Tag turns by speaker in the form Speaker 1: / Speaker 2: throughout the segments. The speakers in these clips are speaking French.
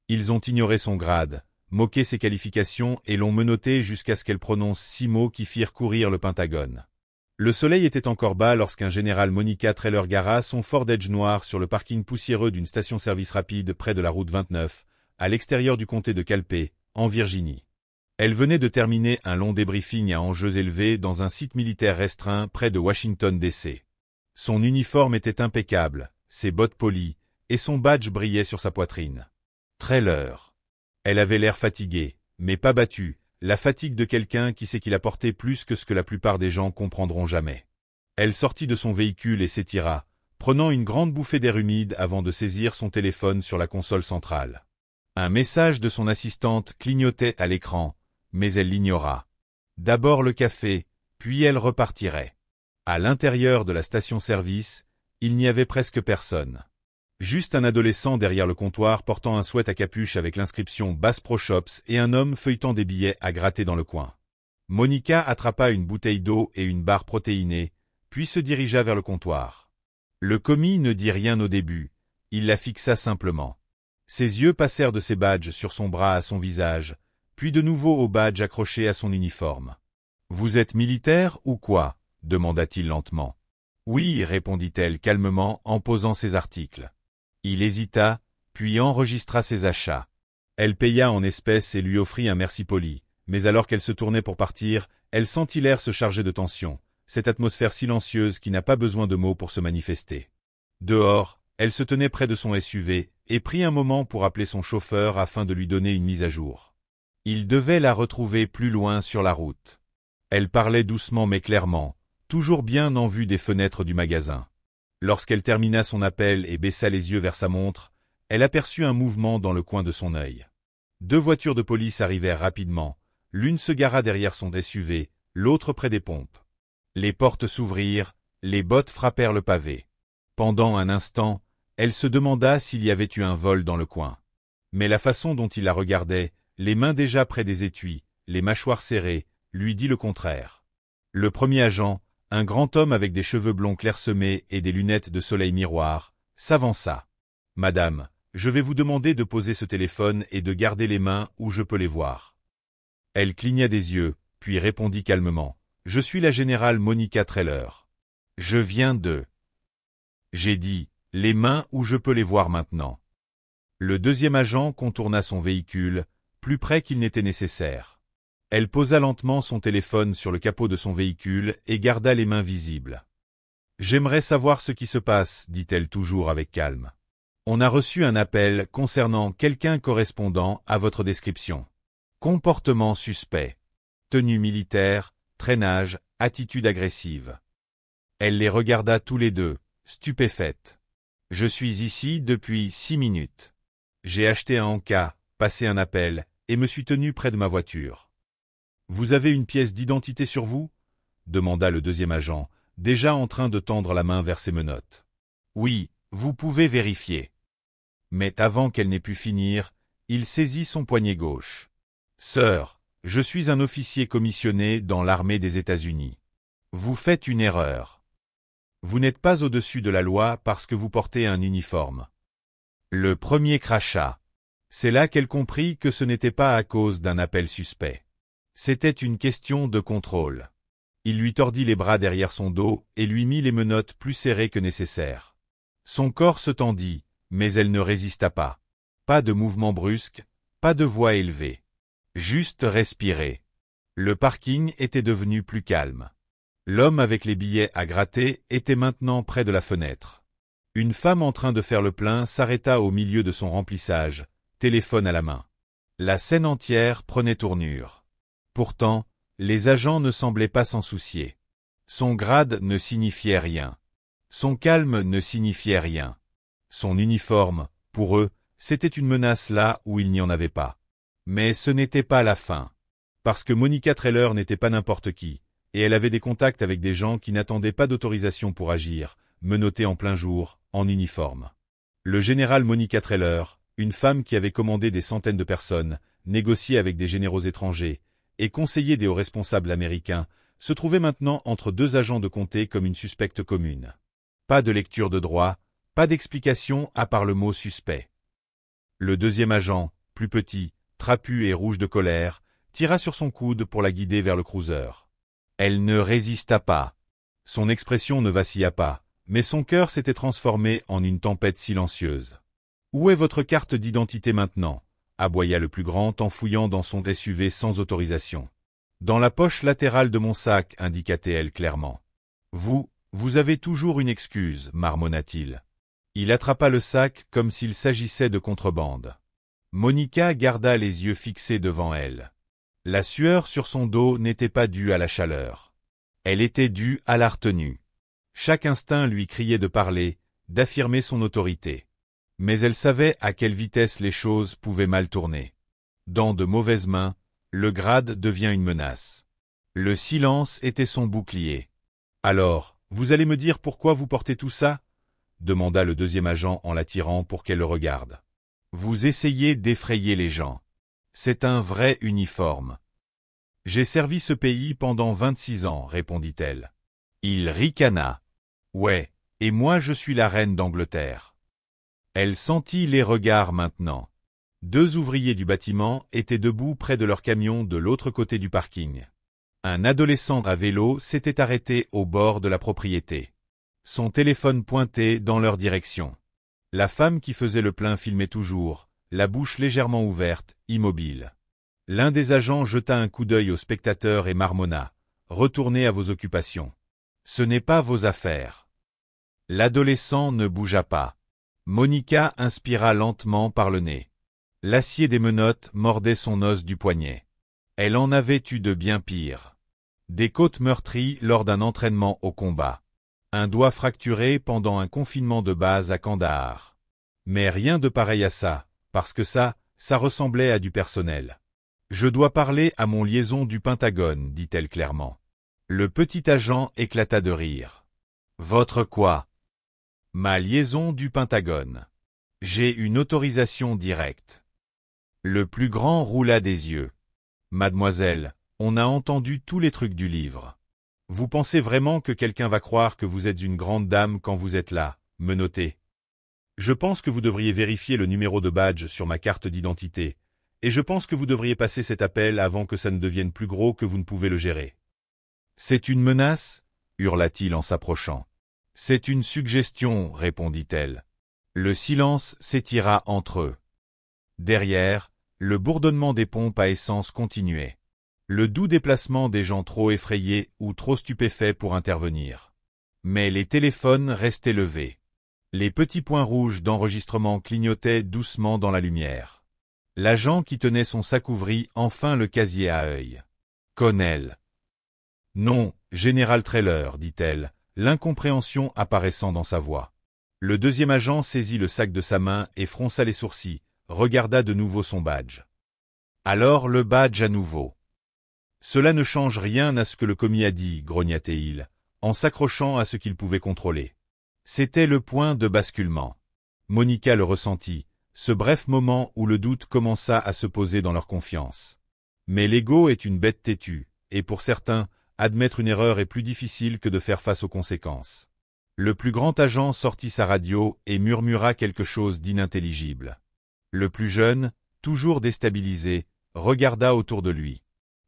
Speaker 1: Ils ont ignoré son grade, moqué ses qualifications et l'ont menotté jusqu'à ce qu'elle prononce 6 mots qui firent courir le Pentagone. Le soleil était encore bas lorsqu'un général Monica Traylor gara son Ford Edge noir sur le parking poussiéreux d'une station-service rapide près de la route 29, à l'extérieur du comté de Calpe, en Virginie. Elle venait de terminer un long débriefing à enjeux élevés dans un site militaire restreint près de Washington, D.C. Son uniforme était impeccable, ses bottes polies, et son badge brillait sur sa poitrine. Traylor. Elle avait l'air fatiguée, mais pas battue, la fatigue de quelqu'un qui sait qu'il a porté plus que ce que la plupart des gens comprendront jamais. Elle sortit de son véhicule et s'étira, prenant une grande bouffée d'air humide avant de saisir son téléphone sur la console centrale. Un message de son assistante clignotait à l'écran, mais elle l'ignora. D'abord le café, puis elle repartirait. À l'intérieur de la station-service, il n'y avait presque personne. Juste un adolescent derrière le comptoir portant un sweat à capuche avec l'inscription Bass Pro Shops et un homme feuilletant des billets à gratter dans le coin. Monica attrapa une bouteille d'eau et une barre protéinée, puis se dirigea vers le comptoir. Le commis ne dit rien au début, il la fixa simplement. Ses yeux passèrent de ses badges sur son bras à son visage, puis de nouveau au badge accroché à son uniforme. « Vous êtes militaire ou quoi » demanda-t-il lentement. « Oui, répondit-elle calmement en posant ses articles. » Il hésita, puis enregistra ses achats. Elle paya en espèces et lui offrit un merci poli, mais alors qu'elle se tournait pour partir, elle sentit l'air se charger de tension, cette atmosphère silencieuse qui n'a pas besoin de mots pour se manifester. Dehors, elle se tenait près de son SUV et prit un moment pour appeler son chauffeur afin de lui donner une mise à jour. Il devait la retrouver plus loin sur la route. Elle parlait doucement mais clairement, toujours bien en vue des fenêtres du magasin. Lorsqu'elle termina son appel et baissa les yeux vers sa montre, elle aperçut un mouvement dans le coin de son œil. 2 voitures de police arrivèrent rapidement, l'une se gara derrière son SUV, l'autre près des pompes. Les portes s'ouvrirent, les bottes frappèrent le pavé. Pendant un instant, elle se demanda s'il y avait eu un vol dans le coin. Mais la façon dont il la regardait, les mains déjà près des étuis, les mâchoires serrées, lui dit le contraire. Le premier agent, un grand homme avec des cheveux blonds clairsemés et des lunettes de soleil miroir, s'avança. « Madame, je vais vous demander de poser ce téléphone et de garder les mains où je peux les voir. » Elle cligna des yeux, puis répondit calmement. « Je suis la générale Monica Traylor. Je viens de... » J'ai dit, les mains où je peux les voir maintenant. Le deuxième agent contourna son véhicule, plus près qu'il n'était nécessaire. Elle posa lentement son téléphone sur le capot de son véhicule et garda les mains visibles. « J'aimerais savoir ce qui se passe, dit-elle toujours avec calme. On a reçu un appel concernant quelqu'un correspondant à votre description. Comportement suspect. Tenue militaire, traînage, attitude agressive. » Elle les regarda tous les deux, stupéfaite. « Je suis ici depuis 6 minutes. J'ai acheté un Anka, passé un appel, et me suis tenu près de ma voiture. » « Vous avez une pièce d'identité sur vous » demanda le deuxième agent, déjà en train de tendre la main vers ses menottes. « Oui, vous pouvez vérifier. » Mais avant qu'elle n'ait pu finir, il saisit son poignet gauche. « Sœur, je suis un officier commissionné dans l'armée des États-Unis. Vous faites une erreur. Vous n'êtes pas au-dessus de la loi parce que vous portez un uniforme. » Le premier crachat. C'est là qu'elle comprit que ce n'était pas à cause d'un appel suspect. C'était une question de contrôle. Il lui tordit les bras derrière son dos et lui mit les menottes plus serrées que nécessaire. Son corps se tendit, mais elle ne résista pas. Pas de mouvement brusque, pas de voix élevée. Juste respirer. Le parking était devenu plus calme. L'homme avec les billets à gratter était maintenant près de la fenêtre. Une femme en train de faire le plein s'arrêta au milieu de son remplissage, téléphone à la main. La scène entière prenait tournure. Pourtant, les agents ne semblaient pas s'en soucier. Son grade ne signifiait rien. Son calme ne signifiait rien. Son uniforme, pour eux, c'était une menace là où il n'y en avait pas. Mais ce n'était pas la fin. Parce que Monica Traylor n'était pas n'importe qui, et elle avait des contacts avec des gens qui n'attendaient pas d'autorisation pour agir, menottés en plein jour, en uniforme. Le général Monica Traylor, une femme qui avait commandé des centaines de personnes, négocié avec des généraux étrangers, et conseiller des hauts responsables américains, se trouvait maintenant entre 2 agents de comté comme une suspecte commune. Pas de lecture de droit, pas d'explication à part le mot suspect. Le deuxième agent, plus petit, trapu et rouge de colère, tira sur son coude pour la guider vers le cruiser. Elle ne résista pas. Son expression ne vacilla pas, mais son cœur s'était transformé en une tempête silencieuse. « Où est votre carte d'identité maintenant » aboya le plus grand en fouillant dans son SUV sans autorisation. « Dans la poche latérale de mon sac, indiqua-t-elle clairement. « Vous avez toujours une excuse, marmonna-t-il. Il attrapa le sac comme s'il s'agissait de contrebande. Monica garda les yeux fixés devant elle. La sueur sur son dos n'était pas due à la chaleur. Elle était due à la retenue. Chaque instinct lui criait de parler, d'affirmer son autorité. Mais elle savait à quelle vitesse les choses pouvaient mal tourner. Dans de mauvaises mains, le grade devient une menace. Le silence était son bouclier. « Alors, vous allez me dire pourquoi vous portez tout ça ?» demanda le deuxième agent en l'attirant pour qu'elle le regarde. « Vous essayez d'effrayer les gens. C'est un vrai uniforme. »« J'ai servi ce pays pendant 26 ans, répondit-elle. Il ricana. « Ouais, et moi je suis la reine d'Angleterre. » Elle sentit les regards maintenant. Deux ouvriers du bâtiment étaient debout près de leur camion de l'autre côté du parking. Un adolescent à vélo s'était arrêté au bord de la propriété. Son téléphone pointait dans leur direction. La femme qui faisait le plein filmait toujours, la bouche légèrement ouverte, immobile. L'un des agents jeta un coup d'œil aux spectateurs et marmonna. « Retournez à vos occupations. Ce n'est pas vos affaires. » L'adolescent ne bougea pas. Monica inspira lentement par le nez. L'acier des menottes mordait son os du poignet. Elle en avait eu de bien pire. Des côtes meurtries lors d'un entraînement au combat. Un doigt fracturé pendant un confinement de base à Kandahar. Mais rien de pareil à ça, parce que ça ressemblait à du personnel. « Je dois parler à mon liaison du Pentagone, dit-elle clairement. Le petit agent éclata de rire. « Votre quoi ?»« Ma liaison du Pentagone. J'ai une autorisation directe. » Le plus grand roula des yeux. « Mademoiselle, on a entendu tous les trucs du livre. Vous pensez vraiment que quelqu'un va croire que vous êtes une grande dame quand vous êtes là, menottée? Je pense que vous devriez vérifier le numéro de badge sur ma carte d'identité, et je pense que vous devriez passer cet appel avant que ça ne devienne plus gros que vous ne pouvez le gérer. »« C'est une menace » hurla-t-il en s'approchant. « C'est une suggestion, répondit-elle. Le silence s'étira entre eux. Derrière, le bourdonnement des pompes à essence continuait. Le doux déplacement des gens trop effrayés ou trop stupéfaits pour intervenir. Mais les téléphones restaient levés. Les petits points rouges d'enregistrement clignotaient doucement dans la lumière. L'agent qui tenait son sac ouvrit enfin le casier à œil. « Connell. »« Non, Général Trailer, dit-elle, l'incompréhension apparaissant dans sa voix. Le deuxième agent saisit le sac de sa main et fronça les sourcils, regarda de nouveau son badge. Alors le badge à nouveau. « Cela ne change rien à ce que le commis a dit, grogna-t-il, en s'accrochant à ce qu'il pouvait contrôler. C'était le point de basculement. Monica le ressentit, ce bref moment où le doute commença à se poser dans leur confiance. Mais l'ego est une bête têtue, et pour certains, admettre une erreur est plus difficile que de faire face aux conséquences. Le plus grand agent sortit sa radio et murmura quelque chose d'inintelligible. Le plus jeune, toujours déstabilisé, regarda autour de lui.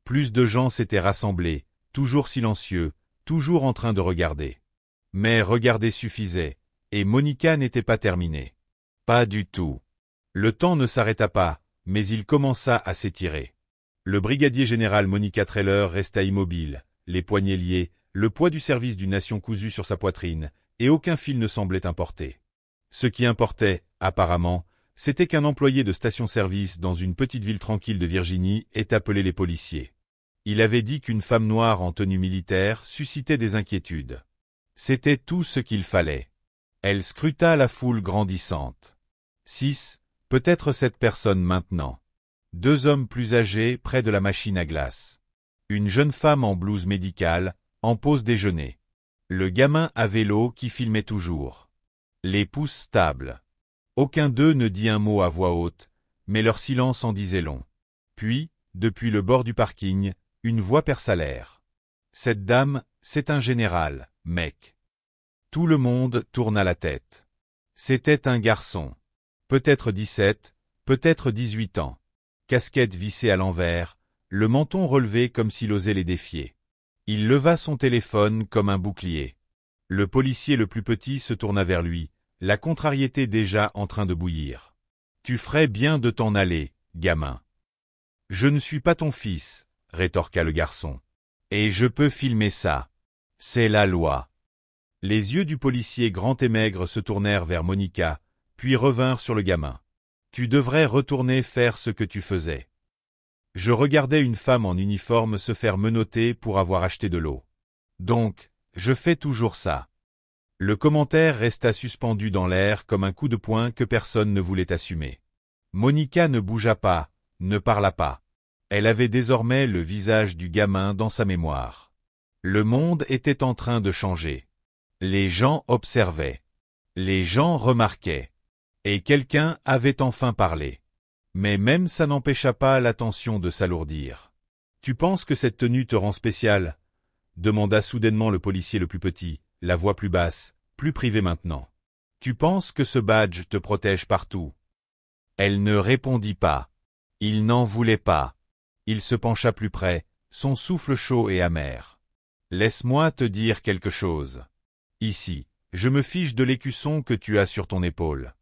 Speaker 1: Plus de gens s'étaient rassemblés, toujours silencieux, toujours en train de regarder. Mais regarder suffisait, et Monica n'était pas terminée. Pas du tout. Le temps ne s'arrêta pas, mais il commença à s'étirer. Le brigadier général Monica Trailer resta immobile, les poignets liés, le poids du service d'une nation cousu sur sa poitrine, et aucun fil ne semblait importer. Ce qui importait, apparemment, c'était qu'un employé de station-service dans une petite ville tranquille de Virginie ait appelé les policiers. Il avait dit qu'une femme noire en tenue militaire suscitait des inquiétudes. C'était tout ce qu'il fallait. Elle scruta la foule grandissante. 6, peut-être 7 personnes maintenant. 2 hommes plus âgés près de la machine à glace. Une jeune femme en blouse médicale, en pause déjeuner. Le gamin à vélo qui filmait toujours. Les pouces stables. Aucun d'eux ne dit un mot à voix haute, mais leur silence en disait long. Puis, depuis le bord du parking, une voix perça l'air. « Cette dame, c'est un général, mec. » Tout le monde tourna la tête. C'était un garçon. Peut-être 17, Peut-être 18 ans. Casquette vissée à l'envers, le menton relevé comme s'il osait les défier. Il leva son téléphone comme un bouclier. Le policier le plus petit se tourna vers lui, la contrariété déjà en train de bouillir. « Tu ferais bien de t'en aller, gamin. »« Je ne suis pas ton fils, » rétorqua le garçon. « Et je peux filmer ça. C'est la loi. » Les yeux du policier grand et maigre se tournèrent vers Monica, puis revinrent sur le gamin. « Tu devrais retourner faire ce que tu faisais. » Je regardais une femme en uniforme se faire menotter pour avoir acheté de l'eau. Donc, je fais toujours ça. Le commentaire resta suspendu dans l'air comme un coup de poing que personne ne voulait assumer. Monica ne bougea pas, ne parla pas. Elle avait désormais le visage du gamin dans sa mémoire. Le monde était en train de changer. Les gens observaient. Les gens remarquaient. Et quelqu'un avait enfin parlé. Mais même ça n'empêcha pas l'attention de s'alourdir. « Tu penses que cette tenue te rend spécial ?» demanda soudainement le policier le plus petit, la voix plus basse, plus privée maintenant. « Tu penses que ce badge te protège partout ?» Elle ne répondit pas. Il n'en voulait pas. Il se pencha plus près, son souffle chaud et amer. « Laisse-moi te dire quelque chose. Ici, je me fiche de l'écusson que tu as sur ton épaule.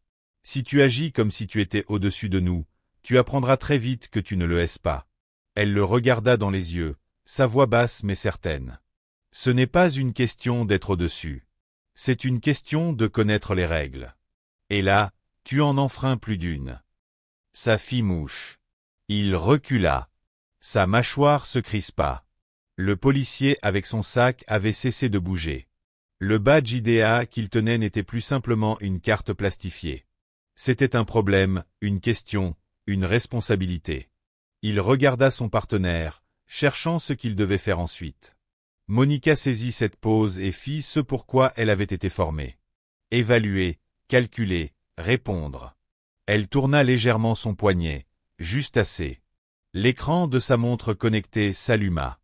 Speaker 1: Si tu agis comme si tu étais au-dessus de nous, tu apprendras très vite que tu ne le es pas. » Elle le regarda dans les yeux, sa voix basse mais certaine. « Ce n'est pas une question d'être au-dessus. C'est une question de connaître les règles. Et là, tu en enfreins plus d'une. » Ça fit mouche. Il recula. Sa mâchoire se crispa. Le policier avec son sac avait cessé de bouger. Le badge IDA qu'il tenait n'était plus simplement une carte plastifiée. C'était un problème, une question, une responsabilité. Il regarda son partenaire, cherchant ce qu'il devait faire ensuite. Monica saisit cette pose et fit ce pourquoi elle avait été formée. Évaluer, calculer, répondre. Elle tourna légèrement son poignet, juste assez. L'écran de sa montre connectée s'alluma.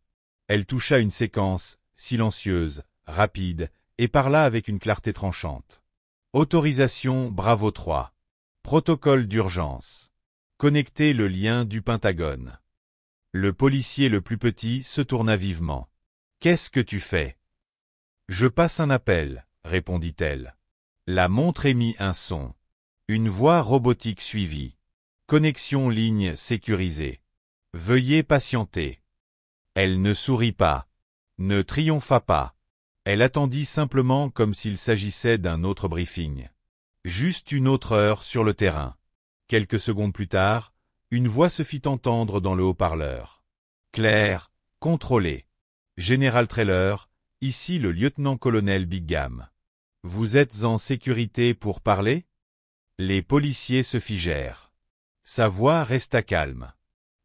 Speaker 1: Elle toucha une séquence, silencieuse, rapide, et parla avec une clarté tranchante. Autorisation Bravo 3. Protocole d'urgence. Connecter le lien du Pentagone. Le policier le plus petit se tourna vivement. « Qu'est-ce que tu fais ?»« Je passe un appel, » répondit-elle. La montre émit un son. Une voix robotique suivit. « Connexion ligne sécurisée. Veuillez patienter. » Elle ne sourit pas. Ne triompha pas. Elle attendit simplement comme s'il s'agissait d'un autre briefing. Juste une autre heure sur le terrain. Quelques secondes plus tard, une voix se fit entendre dans le haut-parleur. Claire, contrôlée. Général Trailer, ici le lieutenant-colonel Bigham. Vous êtes en sécurité pour parler ? Les policiers se figèrent. Sa voix resta calme.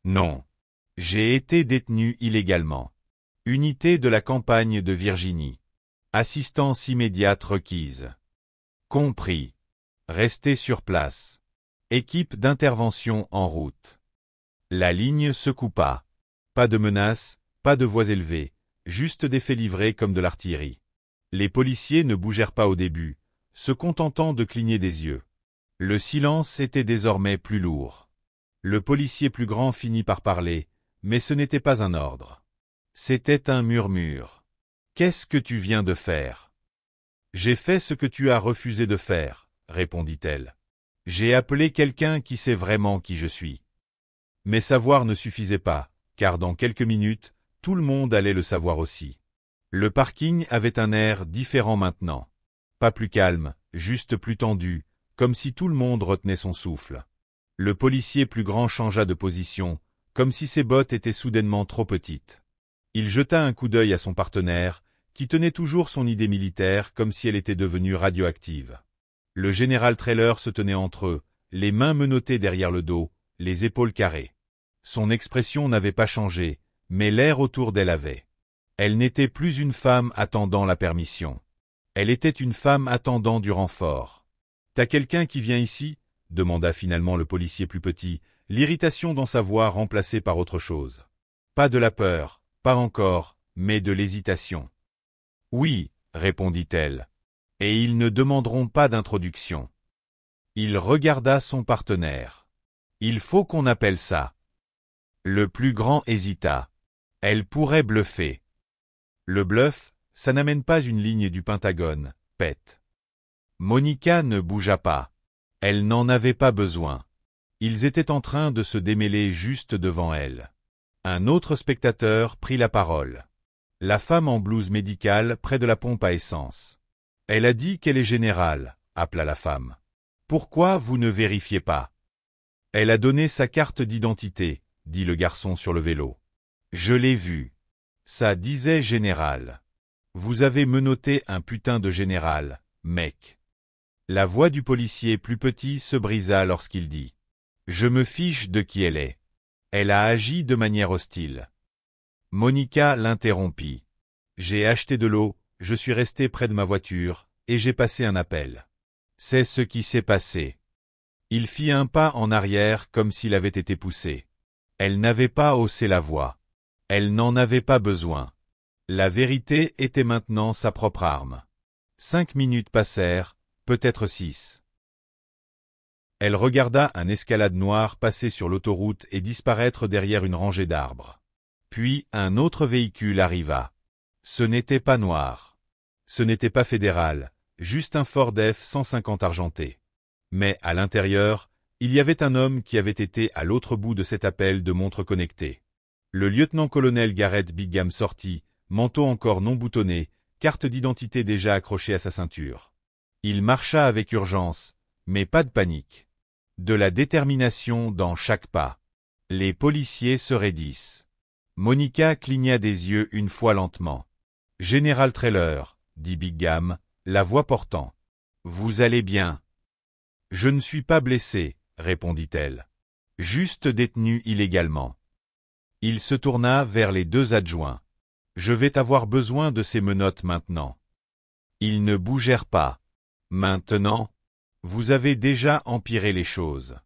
Speaker 1: Non. J'ai été détenu illégalement. Unité de la campagne de Virginie. Assistance immédiate requise. Compris. Restez sur place. Équipe d'intervention en route. La ligne se coupa. Pas de menaces, pas de voix élevées, juste des faits livrés comme de l'artillerie. Les policiers ne bougèrent pas au début, se contentant de cligner des yeux. Le silence était désormais plus lourd. Le policier plus grand finit par parler, mais ce n'était pas un ordre. C'était un murmure. « Qu'est-ce que tu viens de faire ?»« J'ai fait ce que tu as refusé de faire, » répondit-elle. « J'ai appelé quelqu'un qui sait vraiment qui je suis. » Mais savoir ne suffisait pas, car dans quelques minutes, tout le monde allait le savoir aussi. Le parking avait un air différent maintenant. Pas plus calme, juste plus tendu, comme si tout le monde retenait son souffle. Le policier plus grand changea de position, comme si ses bottes étaient soudainement trop petites. Il jeta un coup d'œil à son partenaire, qui tenait toujours son idée militaire comme si elle était devenue radioactive. Le général Trailer se tenait entre eux, les mains menottées derrière le dos, les épaules carrées. Son expression n'avait pas changé, mais l'air autour d'elle avait. Elle n'était plus une femme attendant la permission. Elle était une femme attendant du renfort. « T'as quelqu'un qui vient ici ?» demanda finalement le policier plus petit, l'irritation dans sa voix remplacée par autre chose. Pas de la peur, pas encore, mais de l'hésitation. « Oui, » répondit-elle. « Et ils ne demanderont pas d'introduction. » Il regarda son partenaire. Il faut qu'on appelle ça. Le plus grand hésita. Elle pourrait bluffer. Le bluff, ça n'amène pas une ligne du Pentagone, Pete. Monica ne bougea pas. Elle n'en avait pas besoin. Ils étaient en train de se démêler juste devant elle. Un autre spectateur prit la parole. La femme en blouse médicale près de la pompe à essence. Elle a dit qu'elle est générale, appela la femme. Pourquoi vous ne vérifiez pas? Elle a donné sa carte d'identité, dit le garçon sur le vélo. Je l'ai vu. Ça disait général. Vous avez menotté un putain de général, mec. La voix du policier plus petit se brisa lorsqu'il dit. Je me fiche de qui elle est. Elle a agi de manière hostile. Monica l'interrompit. J'ai acheté de l'eau, je suis resté près de ma voiture, et j'ai passé un appel. C'est ce qui s'est passé. Il fit un pas en arrière comme s'il avait été poussé. Elle n'avait pas haussé la voix. Elle n'en avait pas besoin. La vérité était maintenant sa propre arme. 5 minutes passèrent, peut-être 6. Elle regarda un escalade noir passer sur l'autoroute et disparaître derrière une rangée d'arbres. Puis un autre véhicule arriva. Ce n'était pas noir. Ce n'était pas fédéral, juste un Ford F-150 argenté. Mais à l'intérieur, il y avait un homme qui avait été à l'autre bout de cet appel de montre connectée. Le lieutenant-colonel Garrett Bigham sortit, manteau encore non boutonné, carte d'identité déjà accrochée à sa ceinture. Il marcha avec urgence, mais pas de panique. De la détermination dans chaque pas. Les policiers se raidissent. Monica cligna des yeux une fois lentement. « Général Trailer, » dit Bigham, la voix portant. « Vous allez bien ?»« Je ne suis pas blessé, » répondit-elle. « Juste détenu illégalement. » Il se tourna vers les 2 adjoints. « Je vais avoir besoin de ces menottes maintenant. » Ils ne bougèrent pas. « Maintenant ? Vous avez déjà empiré les choses. »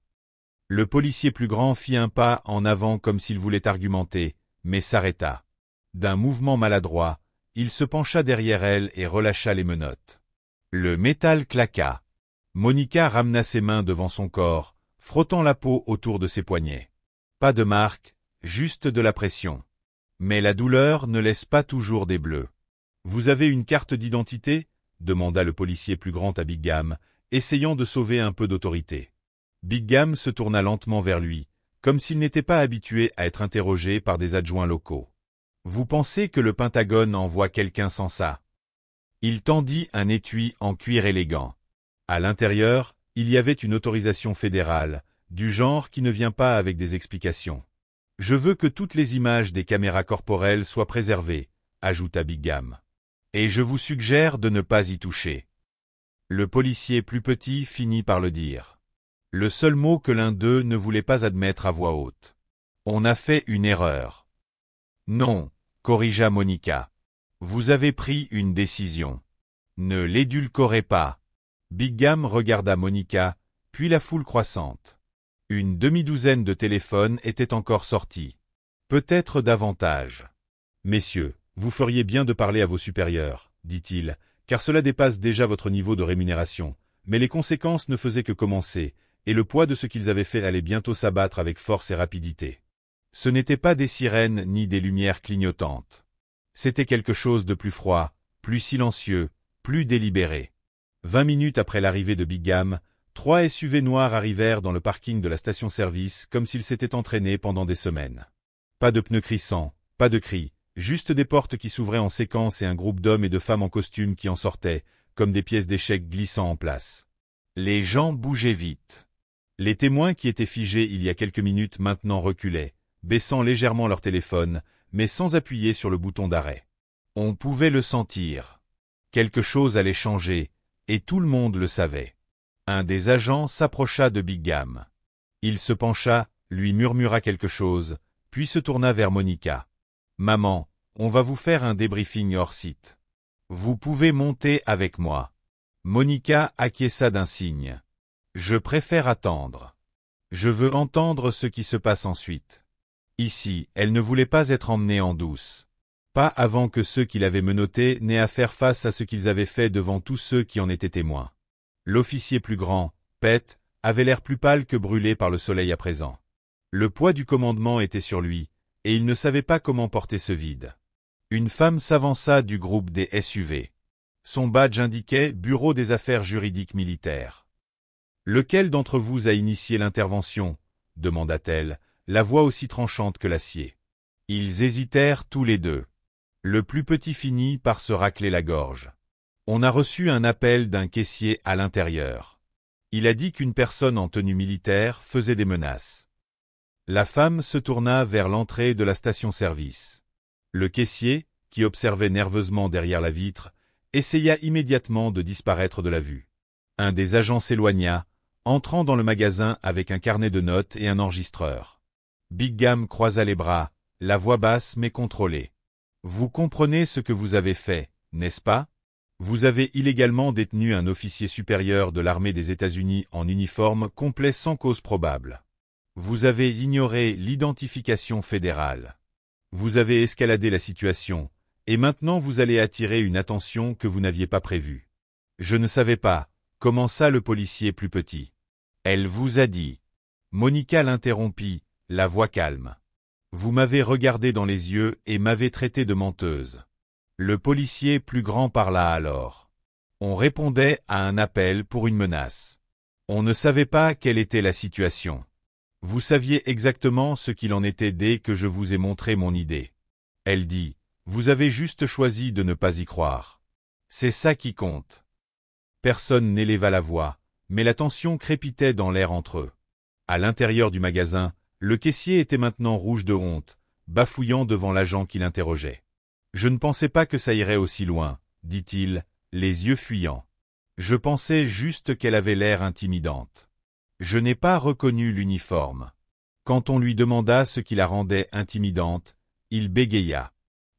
Speaker 1: Le policier plus grand fit un pas en avant comme s'il voulait argumenter, mais s'arrêta. D'un mouvement maladroit, il se pencha derrière elle et relâcha les menottes. Le métal claqua. Monica ramena ses mains devant son corps, frottant la peau autour de ses poignets. Pas de marque, juste de la pression. Mais la douleur ne laisse pas toujours des bleus. « Vous avez une carte d'identité » demanda le policier plus grand à Bigham, essayant de sauver un peu d'autorité. Bigham se tourna lentement vers lui, comme s'il n'était pas habitué à être interrogé par des adjoints locaux. « Vous pensez que le Pentagone envoie quelqu'un sans ça ?» Il tendit un étui en cuir élégant. À l'intérieur, il y avait une autorisation fédérale, du genre qui ne vient pas avec des explications. « Je veux que toutes les images des caméras corporelles soient préservées, » ajouta Bigham. « Et je vous suggère de ne pas y toucher. » Le policier plus petit finit par le dire. Le seul mot que l'un d'eux ne voulait pas admettre à voix haute. « On a fait une erreur. »« Non, » corrigea Monica. « Vous avez pris une décision. Ne l'édulcorez pas. » Bigham regarda Monica, puis la foule croissante. Une demi-douzaine de téléphones étaient encore sortis. Peut-être davantage. « Messieurs, vous feriez bien de parler à vos supérieurs, » dit-il, car cela dépasse déjà votre niveau de rémunération, mais les conséquences ne faisaient que commencer, et le poids de ce qu'ils avaient fait allait bientôt s'abattre avec force et rapidité. Ce n'étaient pas des sirènes ni des lumières clignotantes. C'était quelque chose de plus froid, plus silencieux, plus délibéré. 20 minutes après l'arrivée de Bigham, 3 SUV noirs arrivèrent dans le parking de la station-service comme s'ils s'étaient entraînés pendant des semaines. Pas de pneus crissants, pas de cris, juste des portes qui s'ouvraient en séquence et un groupe d'hommes et de femmes en costume qui en sortaient, comme des pièces d'échecs glissant en place. Les gens bougeaient vite. Les témoins qui étaient figés il y a quelques minutes maintenant reculaient, baissant légèrement leur téléphone, mais sans appuyer sur le bouton d'arrêt. On pouvait le sentir. Quelque chose allait changer, et tout le monde le savait. Un des agents s'approcha de Bigham. Il se pencha, lui murmura quelque chose, puis se tourna vers Monica. « Maman, on va vous faire un débriefing hors site. Vous pouvez monter avec moi. » Monica acquiesça d'un signe. « Je préfère attendre. Je veux entendre ce qui se passe ensuite. » Ici, elle ne voulait pas être emmenée en douce. Pas avant que ceux qui l'avaient menottée n'aient à faire face à ce qu'ils avaient fait devant tous ceux qui en étaient témoins. L'officier plus grand, Pete, avait l'air plus pâle que brûlé par le soleil à présent. Le poids du commandement était sur lui, et il ne savait pas comment porter ce vide. Une femme s'avança du groupe des SUV. Son badge indiquait « Bureau des affaires juridiques militaires ». « Lequel d'entre vous a initié l'intervention » demanda-t-elle, la voix aussi tranchante que l'acier. Ils hésitèrent tous les deux. Le plus petit finit par se racler la gorge. On a reçu un appel d'un caissier à l'intérieur. Il a dit qu'une personne en tenue militaire faisait des menaces. La femme se tourna vers l'entrée de la station-service. Le caissier, qui observait nerveusement derrière la vitre, essaya immédiatement de disparaître de la vue. Un des agents s'éloigna, entrant dans le magasin avec un carnet de notes et un enregistreur. Big Gam croisa les bras, la voix basse mais contrôlée. « Vous comprenez ce que vous avez fait, n'est-ce pas? Vous avez illégalement détenu un officier supérieur de l'armée des États-Unis en uniforme complet sans cause probable. Vous avez ignoré l'identification fédérale. Vous avez escaladé la situation, et maintenant vous allez attirer une attention que vous n'aviez pas prévue. Je ne savais pas, commença le policier plus petit. Elle vous a dit. Monica l'interrompit, la voix calme. Vous m'avez regardé dans les yeux et m'avez traité de menteuse. Le policier plus grand parla alors. On répondait à un appel pour une menace. On ne savait pas quelle était la situation. Vous saviez exactement ce qu'il en était dès que je vous ai montré mon idée. Elle dit, vous avez juste choisi de ne pas y croire. C'est ça qui compte. Personne n'éleva la voix, mais la tension crépitait dans l'air entre eux. À l'intérieur du magasin, le caissier était maintenant rouge de honte, bafouillant devant l'agent qui l'interrogeait. Je ne pensais pas que ça irait aussi loin, dit-il, les yeux fuyants. Je pensais juste qu'elle avait l'air intimidante. Je n'ai pas reconnu l'uniforme. Quand on lui demanda ce qui la rendait intimidante, il bégaya.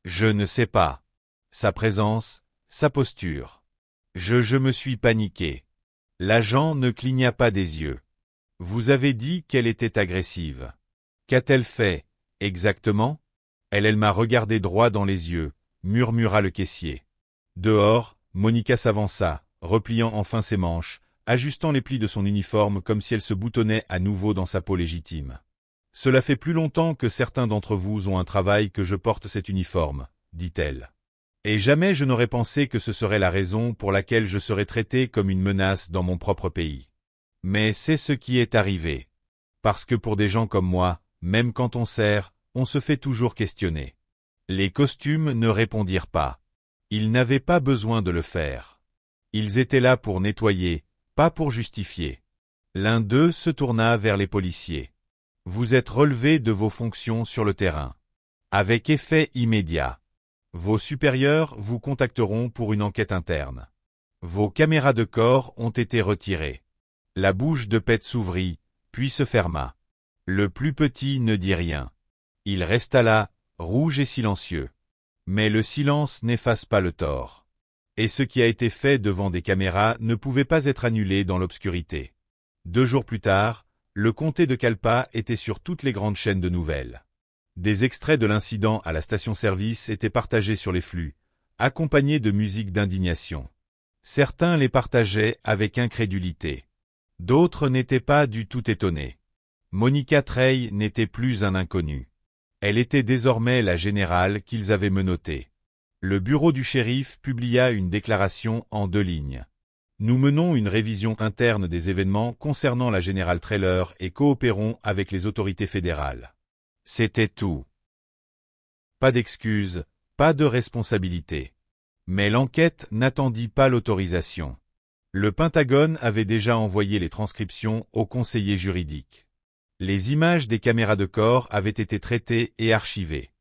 Speaker 1: Je ne sais pas. Sa présence, sa posture. Je me suis paniqué. L'agent ne cligna pas des yeux. Vous avez dit qu'elle était agressive. Qu'a-t-elle fait, exactement? Elle m'a regardé droit dans les yeux, murmura le caissier. Dehors, Monica s'avança, repliant enfin ses manches, ajustant les plis de son uniforme comme si elle se boutonnait à nouveau dans sa peau légitime. Cela fait plus longtemps que certains d'entre vous ont un travail que je porte cet uniforme, dit-elle. Et jamais je n'aurais pensé que ce serait la raison pour laquelle je serais traité comme une menace dans mon propre pays. Mais c'est ce qui est arrivé. Parce que pour des gens comme moi, même quand on sert, on se fait toujours questionner. Les costumes ne répondirent pas. Ils n'avaient pas besoin de le faire. Ils étaient là pour nettoyer, pas pour justifier. L'un d'eux se tourna vers les policiers. Vous êtes relevés de vos fonctions sur le terrain. Avec effet immédiat. Vos supérieurs vous contacteront pour une enquête interne. Vos caméras de corps ont été retirées. La bouche de Pete s'ouvrit, puis se ferma. Le plus petit ne dit rien. Il resta là, rouge et silencieux. Mais le silence n'efface pas le tort. Et ce qui a été fait devant des caméras ne pouvait pas être annulé dans l'obscurité. 2 jours plus tard, le comté de Kalpa était sur toutes les grandes chaînes de nouvelles. Des extraits de l'incident à la station-service étaient partagés sur les flux, accompagnés de musique d'indignation. Certains les partageaient avec incrédulité. D'autres n'étaient pas du tout étonnés. Monica Trey n'était plus un inconnu. Elle était désormais la générale qu'ils avaient menottée. Le bureau du shérif publia une déclaration en 2 lignes. Nous menons une révision interne des événements concernant la générale Trailer et coopérons avec les autorités fédérales. C'était tout. Pas d'excuses, pas de responsabilité. Mais l'enquête n'attendit pas l'autorisation. Le Pentagone avait déjà envoyé les transcriptions aux conseillers juridiques. Les images des caméras de corps avaient été traitées et archivées.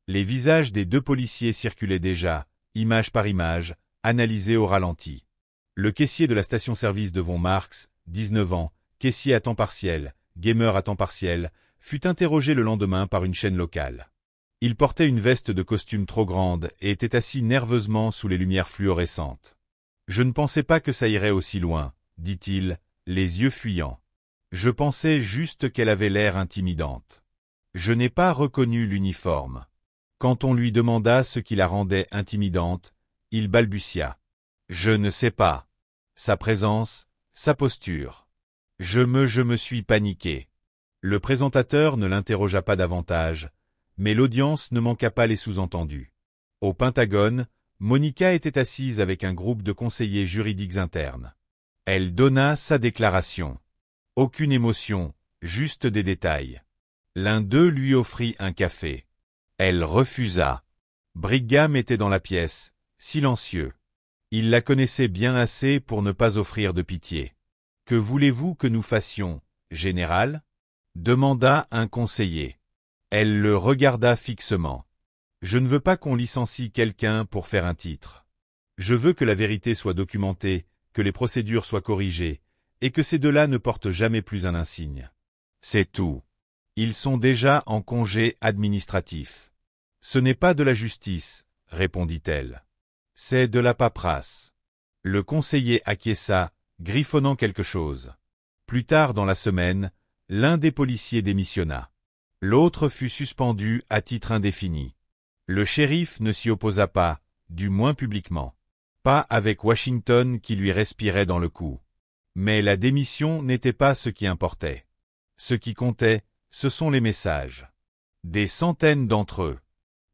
Speaker 1: Les visages des 2 policiers circulaient déjà, image par image, analysés au ralenti. Le caissier de la station-service de Von Marx, 19 ans, caissier à temps partiel, gamer à temps partiel, fut interrogé le lendemain par une chaîne locale. Il portait une veste de costume trop grande et était assis nerveusement sous les lumières fluorescentes. Je ne pensais pas que ça irait aussi loin, dit-il, les yeux fuyants. Je pensais juste qu'elle avait l'air intimidante. Je n'ai pas reconnu l'uniforme. Quand on lui demanda ce qui la rendait intimidante, il balbutia. Je ne sais pas. Sa présence, sa posture. Je me suis paniqué. Le présentateur ne l'interrogea pas davantage, mais l'audience ne manqua pas les sous-entendus. Au Pentagone, Monica était assise avec un groupe de conseillers juridiques internes. Elle donna sa déclaration. Aucune émotion, juste des détails. L'un d'eux lui offrit un café. Elle refusa. Brigham était dans la pièce, silencieux. Il la connaissait bien assez pour ne pas offrir de pitié. « Que voulez-vous que nous fassions, général ?» demanda un conseiller. Elle le regarda fixement. « Je ne veux pas qu'on licencie quelqu'un pour faire un titre. Je veux que la vérité soit documentée, que les procédures soient corrigées, et que ces deux-là ne portent jamais plus un insigne. C'est tout. Ils sont déjà en congé administratif. »« Ce n'est pas de la justice, » répondit-elle. « C'est de la paperasse. » Le conseiller acquiesça, griffonnant quelque chose. Plus tard dans la semaine, l'un des policiers démissionna. L'autre fut suspendu à titre indéfini. Le shérif ne s'y opposa pas, du moins publiquement. Pas avec Washington qui lui respirait dans le cou. Mais la démission n'était pas ce qui importait. Ce qui comptait, ce sont les messages. Des centaines d'entre eux.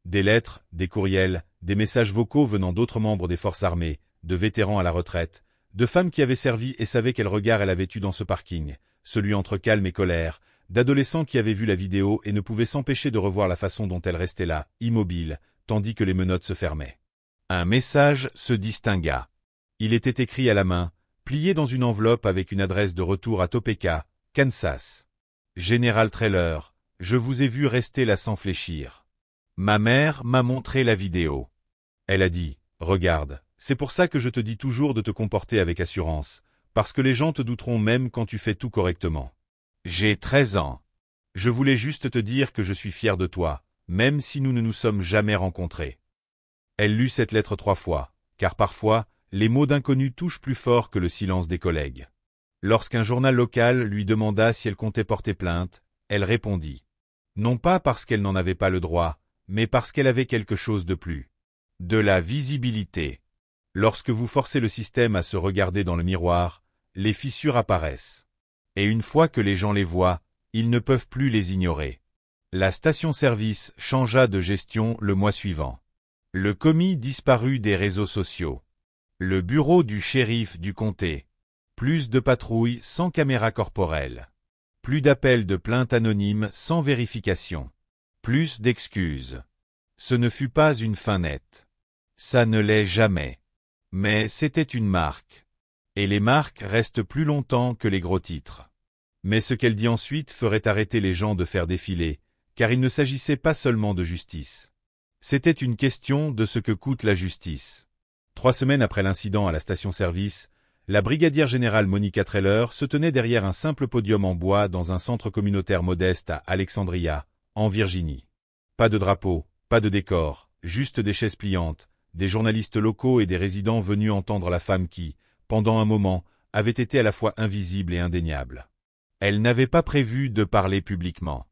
Speaker 1: Des lettres, des courriels, des messages vocaux venant d'autres membres des forces armées, de vétérans à la retraite, de femmes qui avaient servi et savaient quel regard elle avait eu dans ce parking, celui entre calme et colère, d'adolescents qui avaient vu la vidéo et ne pouvaient s'empêcher de revoir la façon dont elle restait là, immobile, tandis que les menottes se fermaient. Un message se distingua. Il était écrit à la main, plié dans une enveloppe avec une adresse de retour à Topeka, Kansas. « Général Trailer, je vous ai vu rester là sans fléchir. Ma mère m'a montré la vidéo. Elle a dit, regarde, c'est pour ça que je te dis toujours de te comporter avec assurance, parce que les gens te douteront même quand tu fais tout correctement. J'ai 13 ans. Je voulais juste te dire que je suis fier de toi, même si nous ne nous sommes jamais rencontrés. » Elle lut cette lettre 3 fois, car parfois, les mots d'inconnus touchent plus fort que le silence des collègues. Lorsqu'un journal local lui demanda si elle comptait porter plainte, elle répondit. Non pas parce qu'elle n'en avait pas le droit, mais parce qu'elle avait quelque chose de plus. De la visibilité. Lorsque vous forcez le système à se regarder dans le miroir, les fissures apparaissent. Et une fois que les gens les voient, ils ne peuvent plus les ignorer. La station-service changea de gestion le mois suivant. Le commis disparut des réseaux sociaux. Le bureau du shérif du comté. Plus de patrouilles sans caméra corporelle. Plus d'appels de plaintes anonymes sans vérification. Plus d'excuses. Ce ne fut pas une fin nette. Ça ne l'est jamais. Mais c'était une marque. Et les marques restent plus longtemps que les gros titres. Mais ce qu'elle dit ensuite ferait arrêter les gens de faire défiler, car il ne s'agissait pas seulement de justice. C'était une question de ce que coûte la justice. 3 semaines après l'incident à la station-service, la brigadière générale Monica Trailer se tenait derrière un simple podium en bois dans un centre communautaire modeste à Alexandria, en Virginie. Pas de drapeau, pas de décor, juste des chaises pliantes, des journalistes locaux et des résidents venus entendre la femme qui, pendant un moment, avait été à la fois invisible et indéniable. Elle n'avait pas prévu de parler publiquement.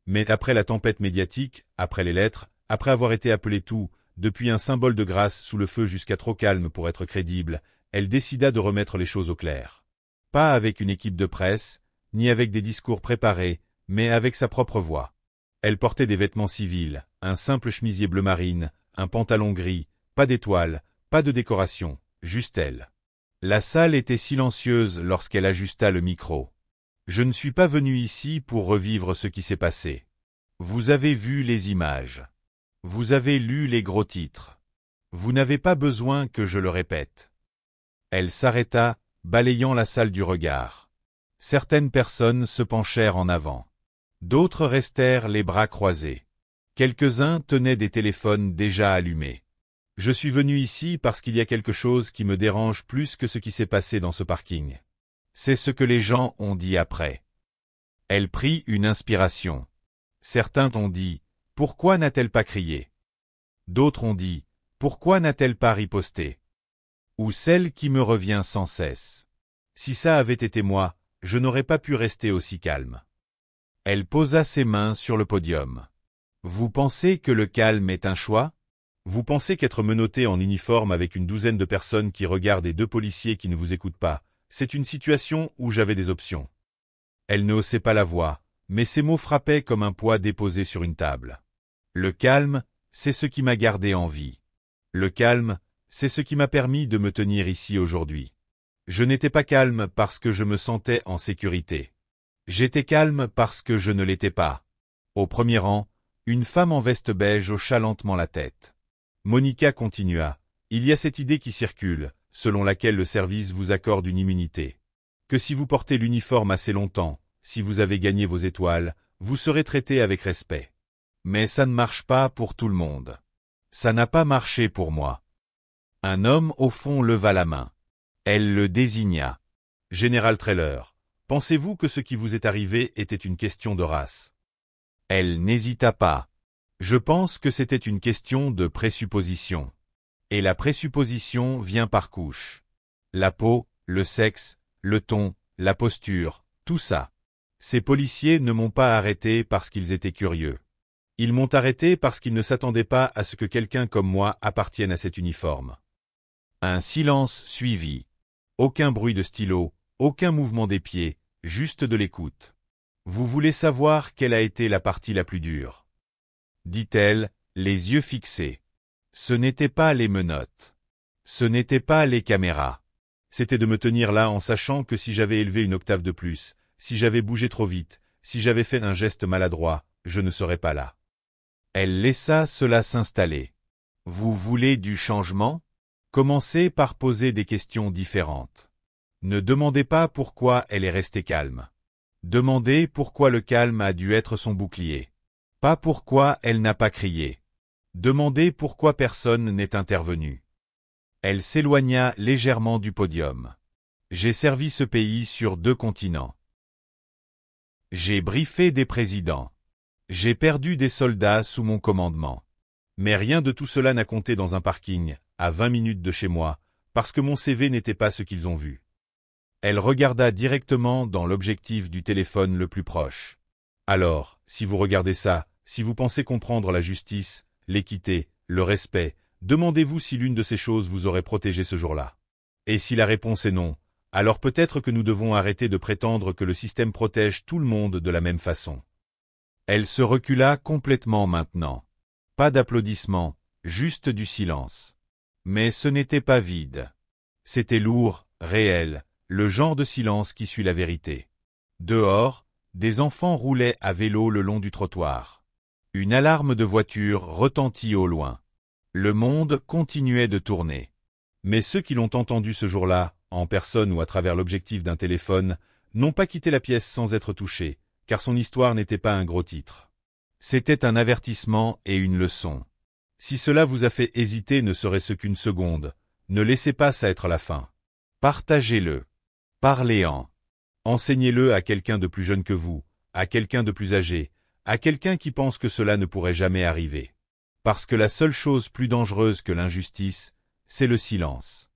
Speaker 1: Mais après la tempête médiatique, après les lettres, après avoir été appelée tout, depuis un symbole de grâce sous le feu jusqu'à trop calme pour être crédible, elle décida de remettre les choses au clair. Pas avec une équipe de presse, ni avec des discours préparés, mais avec sa propre voix. Elle portait des vêtements civils, un simple chemisier bleu marine, un pantalon gris, pas d'étoiles, pas de décoration, juste elle. La salle était silencieuse lorsqu'elle ajusta le micro. « Je ne suis pas venu ici pour revivre ce qui s'est passé. Vous avez vu les images. Vous avez lu les gros titres. Vous n'avez pas besoin que je le répète. » Elle s'arrêta, balayant la salle du regard. Certaines personnes se penchèrent en avant. D'autres restèrent les bras croisés. Quelques-uns tenaient des téléphones déjà allumés. « Je suis venu ici parce qu'il y a quelque chose qui me dérange plus que ce qui s'est passé dans ce parking. C'est ce que les gens ont dit après. » Elle prit une inspiration. Certains ont dit « Pourquoi n'a-t-elle pas crié ?» D'autres ont dit « Pourquoi n'a-t-elle pas riposté ?» Ou celle qui me revient sans cesse. « Si ça avait été moi, je n'aurais pas pu rester aussi calme. » Elle posa ses mains sur le podium. « Vous pensez que le calme est un choix ? Vous pensez qu'être menotté en uniforme avec une douzaine de personnes qui regardent et 2 policiers qui ne vous écoutent pas, c'est une situation où j'avais des options. Elle ne haussait pas la voix, mais ses mots frappaient comme un poids déposé sur une table. Le calme, c'est ce qui m'a gardé en vie. Le calme, c'est ce qui m'a permis de me tenir ici aujourd'hui. Je n'étais pas calme parce que je me sentais en sécurité. J'étais calme parce que je ne l'étais pas. Au premier rang, une femme en veste beige hocha lentement la tête. Monica continua. Il y a cette idée qui circule, selon laquelle le service vous accorde une immunité. Que si vous portez l'uniforme assez longtemps, si vous avez gagné vos étoiles, vous serez traité avec respect. Mais ça ne marche pas pour tout le monde. Ça n'a pas marché pour moi. Un homme au fond leva la main. Elle le désigna. Général Trailer, pensez-vous que ce qui vous est arrivé était une question de race? Elle n'hésita pas. Je pense que c'était une question de présupposition. Et la présupposition vient par couche. La peau, le sexe, le ton, la posture, tout ça. Ces policiers ne m'ont pas arrêté parce qu'ils étaient curieux. Ils m'ont arrêté parce qu'ils ne s'attendaient pas à ce que quelqu'un comme moi appartienne à cet uniforme. Un silence suivit. Aucun bruit de stylo, aucun mouvement des pieds, juste de l'écoute. Vous voulez savoir quelle a été la partie la plus dure? Dit-elle, les yeux fixés. Ce n'était pas les menottes. Ce n'était pas les caméras. C'était de me tenir là en sachant que si j'avais élevé une octave de plus, si j'avais bougé trop vite, si j'avais fait un geste maladroit, je ne serais pas là. Elle laissa cela s'installer. Vous voulez du changement? Commencez par poser des questions différentes. Ne demandez pas pourquoi elle est restée calme. Demandez pourquoi le calme a dû être son bouclier. Pas pourquoi elle n'a pas crié. Demandez pourquoi personne n'est intervenu. Elle s'éloigna légèrement du podium. J'ai servi ce pays sur 2 continents. J'ai briefé des présidents. J'ai perdu des soldats sous mon commandement. Mais rien de tout cela n'a compté dans un parking, à 20 minutes de chez moi, parce que mon CV n'était pas ce qu'ils ont vu. Elle regarda directement dans l'objectif du téléphone le plus proche. Alors, si vous regardez ça, si vous pensez comprendre la justice, l'équité, le respect, demandez-vous si l'une de ces choses vous aurait protégé ce jour-là. Et si la réponse est non, alors peut-être que nous devons arrêter de prétendre que le système protège tout le monde de la même façon. Elle se recula complètement maintenant. Pas d'applaudissements, juste du silence. Mais ce n'était pas vide. C'était lourd, réel, le genre de silence qui suit la vérité. Dehors, des enfants roulaient à vélo le long du trottoir. Une alarme de voiture retentit au loin. Le monde continuait de tourner. Mais ceux qui l'ont entendu ce jour-là, en personne ou à travers l'objectif d'un téléphone, n'ont pas quitté la pièce sans être touchés, car son histoire n'était pas un gros titre. C'était un avertissement et une leçon. Si cela vous a fait hésiter ne serait-ce qu'une seconde, ne laissez pas ça être la fin. Partagez-le. Parlez-en. Enseignez-le à quelqu'un de plus jeune que vous, à quelqu'un de plus âgé, à quelqu'un qui pense que cela ne pourrait jamais arriver. Parce que la seule chose plus dangereuse que l'injustice, c'est le silence.